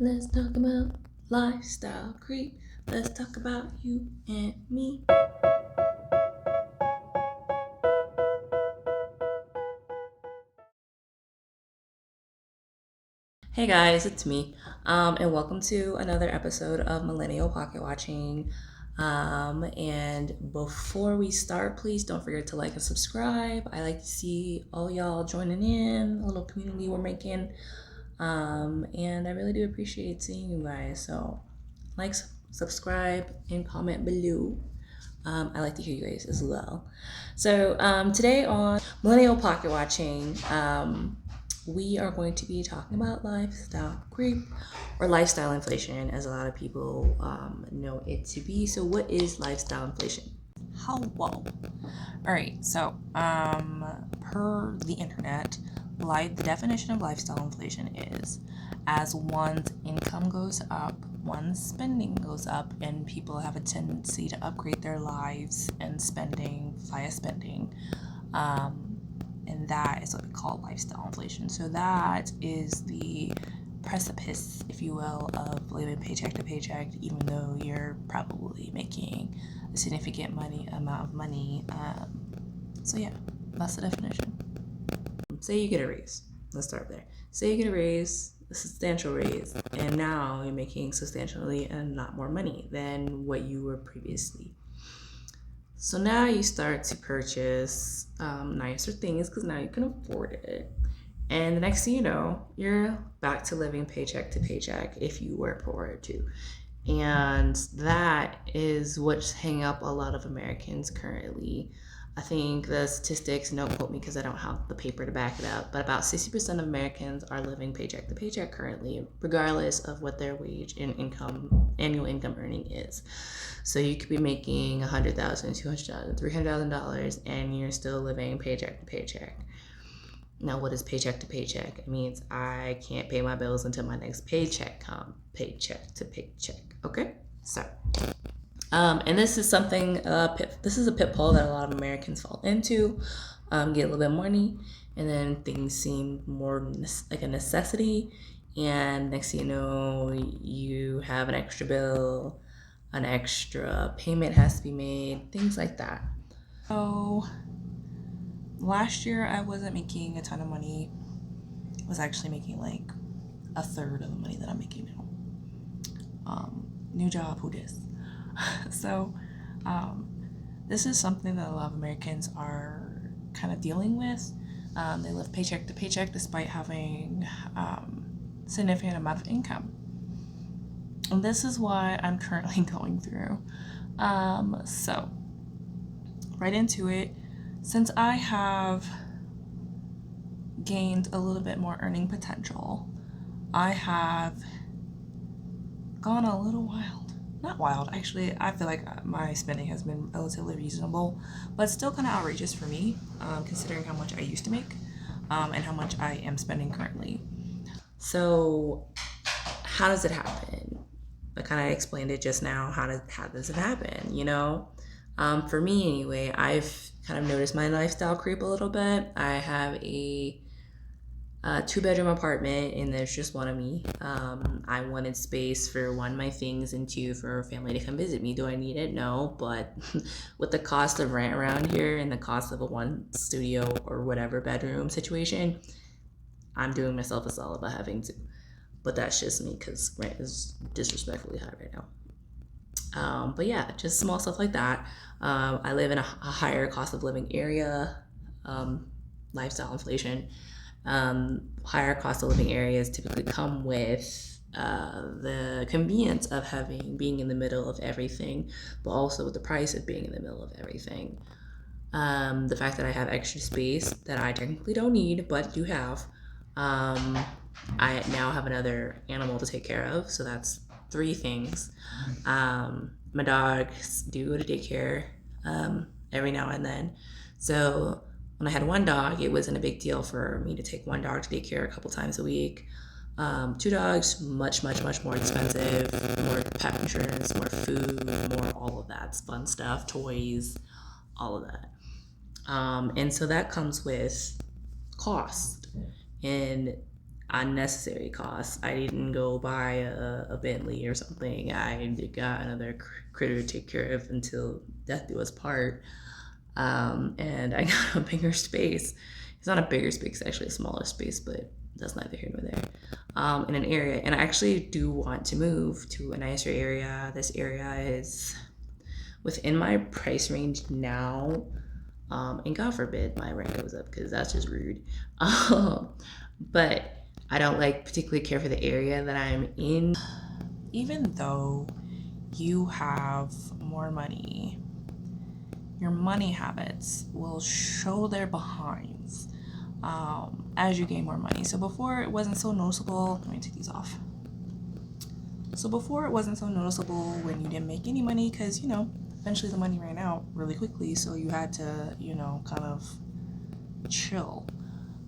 Let's talk about lifestyle creep. Let's talk about you and me. Hey guys, it's me, and welcome to another episode of Millennial Pocket Watching. And before we start, please don't forget to like and subscribe. I like to see all y'all joining in, a little community we're making. And I really do appreciate seeing you guys. So, like, subscribe, and comment below. I like to hear you guys as well. So, today on Millennial Pocket Watching, we are going to be talking about lifestyle creep or lifestyle inflation, as a lot of people know it to be. So, what is lifestyle inflation? Hello. All right. So, per the internet, the definition of lifestyle inflation is as one's income goes up, one's spending goes up, and people have a tendency to upgrade their lives and spending via spending. And that is what we call lifestyle inflation. So that is the precipice, if you will, of living paycheck to paycheck, even though you're probably making a significant amount of money. So yeah, that's the definition. Say you get a raise. Let's start there. Say you get a raise, a substantial raise, and now you're making substantially a lot more money than what you were previously. So now you start to purchase nicer things because now you can afford it. And the next thing you know, you're back to living paycheck to paycheck if you work for it too. And that is what's hanging up a lot of Americans currently. I think the statistics, don't quote me because I don't have the paper to back it up, but about 60% of Americans are living paycheck to paycheck currently, regardless of what their wage and annual income earning is. So you could be making $100,000, $200,000, $300,000, and you're still living paycheck to paycheck. Now, what is paycheck to paycheck? It means I can't pay my bills until my next paycheck comes, paycheck to paycheck. Okay, so and this is something, this is a pitfall that a lot of Americans fall into. Get a little bit of money, and then things seem more like a necessity. And next thing you know, you have an extra bill, an extra payment has to be made, things like that. So last year I wasn't making a ton of money. I was actually making like a third of the money that I'm making now. New job, who dis? So this is something that a lot of Americans are kind of dealing with. They live paycheck to paycheck despite having significant amount of income. And this is what I'm currently going through. So, right into it, since I have gained a little bit more earning potential, I have gone a little wild. Not wild, actually. I feel like my spending has been relatively reasonable, but still kind of outrageous for me, considering how much I used to make and how much I am spending currently. So, how does it happen? I kind of explained it just now. How does it happen? For me anyway, I've kind of noticed my lifestyle creep a little bit. I have a 2-bedroom apartment, and there's just one of me. I wanted space for one, my things, and two, for a family to come visit me. Do I need it? No, but with the cost of rent around here and the cost of a one studio or whatever bedroom situation, I'm doing myself a solid by having to. But that's just me because rent is disrespectfully high right now. But yeah, just small stuff like that. I live in a higher cost of living area, lifestyle inflation. Higher cost of living areas typically come with the convenience of being in the middle of everything, but also with the price of being in the middle of everything. The fact that I have extra space that I technically don't need but do have. I now have another animal to take care of, so that's 3 things. My dogs do go to daycare every now and then. So when I had one dog, it wasn't a big deal for me to take one dog to daycare a couple times a week. 2 dogs, much, much, much more expensive, more pet insurance, more food, more all of that fun stuff, toys, all of that. And so that comes with cost. And unnecessary costs. I didn't go buy a Bentley or something. I got another critter to take care of until death do us part. And I got a bigger space. It's not a bigger space, actually a smaller space, but that's neither here nor there. In an area, and I actually do want to move to a nicer area. This area is within my price range now. And God forbid my rent goes up because that's just rude. But I don't like particularly care for the area that I'm in. Even though you have more money, your money habits will show their behinds as you gain more money. So before it wasn't so noticeable. Let me take these off. So before it wasn't so noticeable when you didn't make any money because, eventually the money ran out really quickly. So you had to, kind of chill.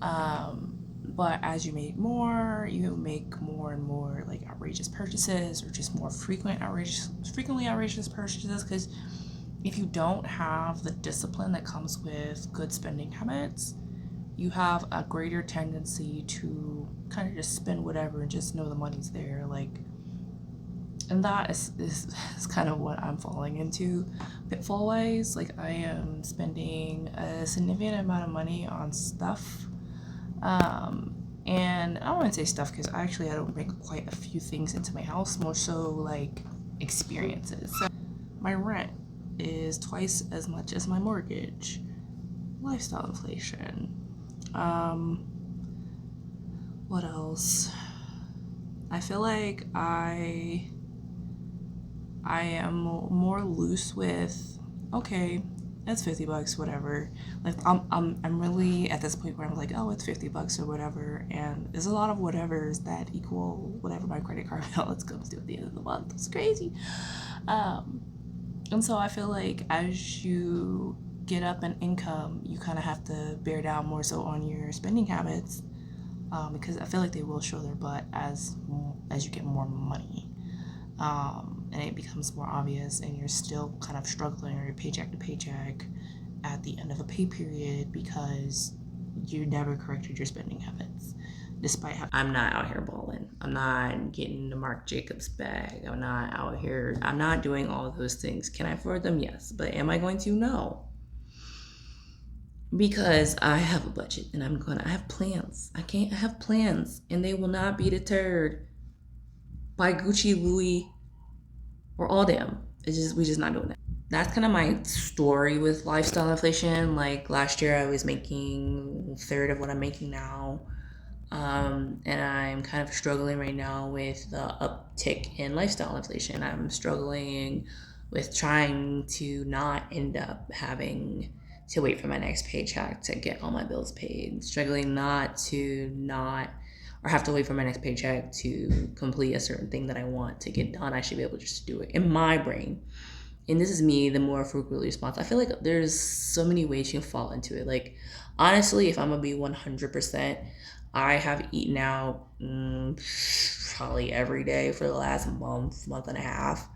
But as you make more, you make more and more like outrageous purchases or just more frequently outrageous purchases. Because if you don't have the discipline that comes with good spending habits, you have a greater tendency to kind of just spend whatever and just know the money's there. And that is kind of what I'm falling into pitfall wise. Like I am spending a significant amount of money on stuff. And I don't want to say stuff because I don't bring quite a few things into my house, more so like experiences. So my rent is twice as much as my mortgage. Lifestyle inflation. What else? I feel like I am more loose with, okay, it's $50, whatever. Like I'm really at this point where I'm like, oh, it's $50 or whatever, and there's a lot of whatevers that equal whatever my credit card balance comes to at the end of the month. It's crazy. And so I feel like as you get up in income, you kind of have to bear down more so on your spending habits, because I feel like they will show their butt as you get more money. And it becomes more obvious and you're still kind of struggling or paycheck to paycheck at the end of a pay period because you never corrected your spending habits. Despite how I'm not out here balling. I'm not getting the Marc Jacobs bag. I'm not doing all of those things. Can I afford them? Yes. But am I going to? No. Because I have a budget and I have plans. I have plans and they will not be deterred by Gucci, Louis, or all them. We just not doing that. That's kind of my story with lifestyle inflation. Like last year I was making a third of what I'm making now. And I'm kind of struggling right now with the uptick in lifestyle inflation. I'm struggling with trying to not end up having to wait for my next paycheck to get all my bills paid. Struggling or have to wait for my next paycheck to complete a certain thing that I want to get done. I should be able to just do it in my brain. And this is me, the more frugal response. I feel like there's so many ways you can fall into it. Like, honestly, if I'm gonna be 100%, I have eaten out probably every day for the last month and a half.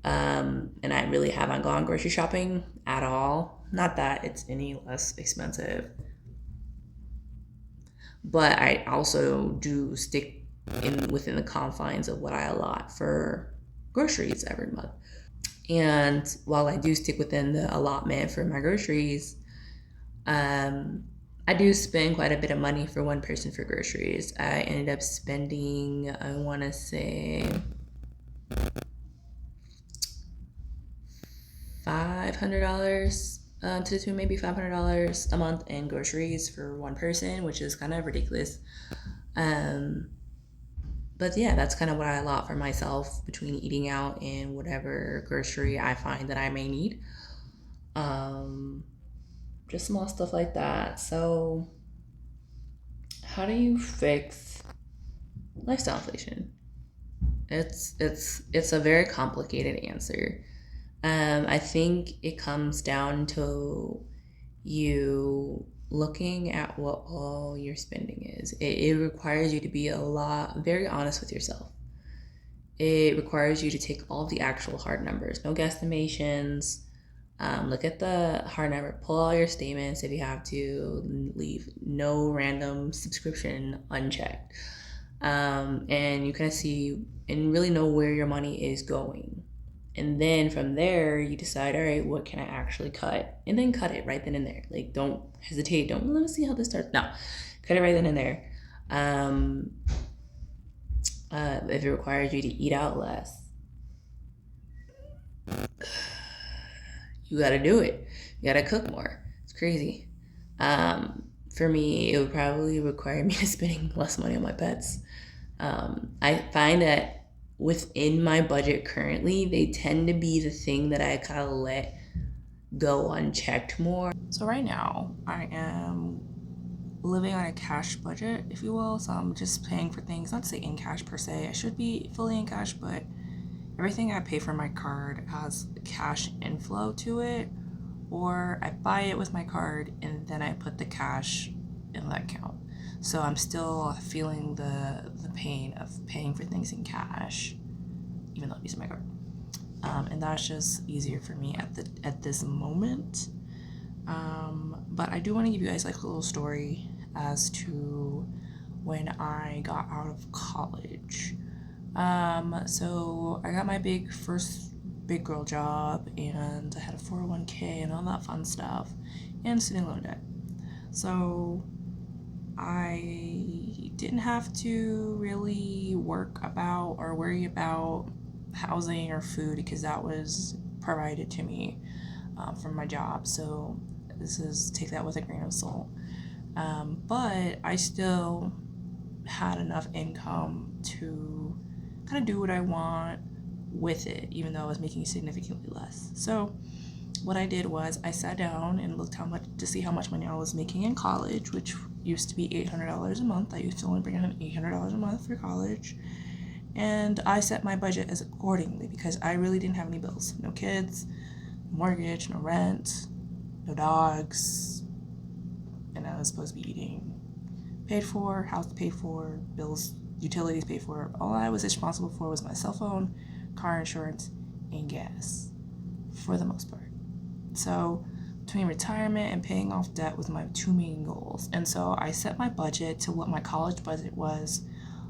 And I really haven't gone grocery shopping at all. Not that it's any less expensive, but I also do stick within the confines of what I allot for groceries every month. And while I do stick within the allotment for my groceries, I do spend quite a bit of money for one person for groceries. I ended up spending, I want to say, $500 to the tune maybe $500 a month in groceries for one person, which is kind of ridiculous. But yeah, that's kind of what I allot for myself between eating out and whatever grocery I find that I may need. Just small stuff like that. So, how do you fix lifestyle inflation? It's a very complicated answer. I think it comes down to you looking at what all your spending is. It requires you to be very honest with yourself. It requires you to take all the actual hard numbers, no guesstimations. Look at the hard number, pull all your statements if you have to, leave no random subscription unchecked. And you kind of see and really know where your money is going. And then from there, you decide, all right, what can I actually cut? And then cut it right then and there. Like, don't hesitate. Don't let me see how this starts. No, cut it right then and there. If it requires you to eat out less, you got to do it. You got to cook more. It's crazy. For me, it would probably require me to spending less money on my pets. I find that within my budget currently, they tend to be the thing that I kind of let go unchecked more. So right now, I am living on a cash budget, if you will. So I'm just paying for things, not to say in cash per se. I should be fully in cash, but everything I pay for my card has cash inflow to it, or I buy it with my card and then I put the cash in that account. So I'm still feeling the pain of paying for things in cash, even though I'm using my card. And that's just easier for me at this moment. But I do want to give you guys like a little story as to when I got out of college. So I got my first big girl job, and I had a 401k and all that fun stuff, and student loan debt. So I didn't have to really worry about housing or food because that was provided to me from my job. So take that with a grain of salt. But I still had enough income to kind of do what I want with it, even though I was making significantly less. So what I did was I sat down and looked to see how much money I was making in college, which used to be $800 a month. I used to only bring in $800 a month for college. And I set my budget as accordingly because I really didn't have any bills. No kids, no mortgage, no rent, no dogs. And I was supposed to be eating paid for, house paid for, bills, utilities paid for. All I was responsible for was my cell phone, car insurance, and gas, for the most part. So between retirement and paying off debt was my two main goals. And so I set my budget to what my college budget was,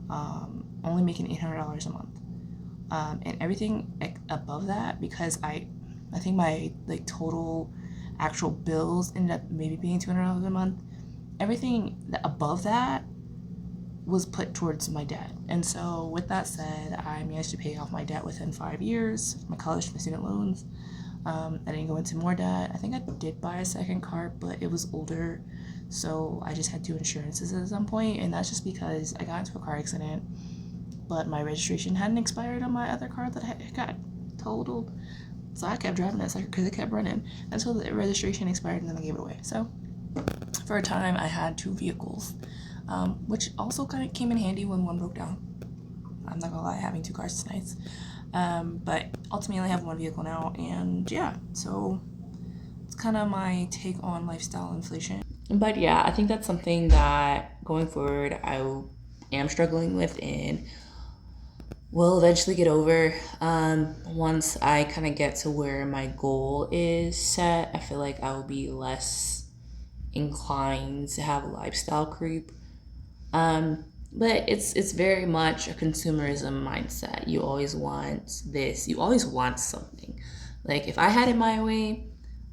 only making $800 a month. And everything above that, because I think my total actual bills ended up maybe being $200 a month. Everything above that was put towards my debt. And so with that said, I managed to pay off my debt within 5 years, my college, my student loans. I didn't go into more debt. I think I did buy a second car, but it was older, so I just had 2 insurances at some point, and that's just because I got into a car accident, but my registration hadn't expired on my other car that I got totaled, so I kept driving that sucker because it kept running until the registration expired, and then I gave it away. So for a time, I had 2 vehicles, which also kind of came in handy when one broke down. I'm not gonna lie, having 2 cars is nice. But ultimately I have 1 vehicle now, and yeah, so it's kind of my take on lifestyle inflation. But yeah, I think that's something that going forward I am struggling with and will eventually get over. Once I kind of get to where my goal is set, I feel like I will be less inclined to have a lifestyle creep. But it's very much a consumerism mindset. You always want this. You always want something. Like if I had it my way,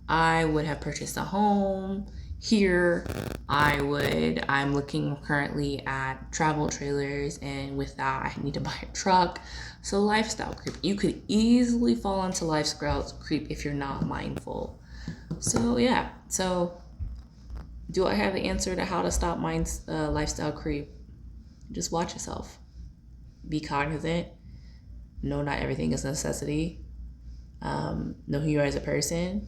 I would have purchased a home here. I'm looking currently at travel trailers, and with that I need to buy a truck. So lifestyle creep. You could easily fall into lifestyle creep if you're not mindful. So yeah. So do I have the answer to how to stop lifestyle creep? Just watch yourself. Be cognizant. Know not everything is a necessity. Know who you are as a person.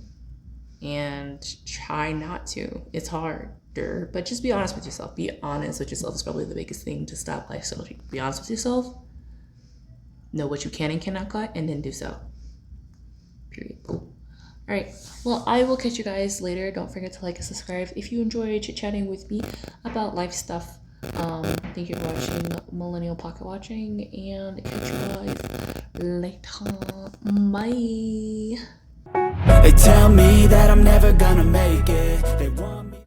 And try not to. It's harder. But just be honest with yourself. Be honest with yourself is probably the biggest thing to stop lifestyle creep. Be honest with yourself. Know what you can and cannot cut, and then do so. Period. Cool. All right. Well, I will catch you guys later. Don't forget to like and subscribe if you enjoy chit-chatting with me about life stuff. Thank you for watching Millennial Pocket Watching, and catch you guys later. Bye. They tell me that I'm never gonna make it. They want me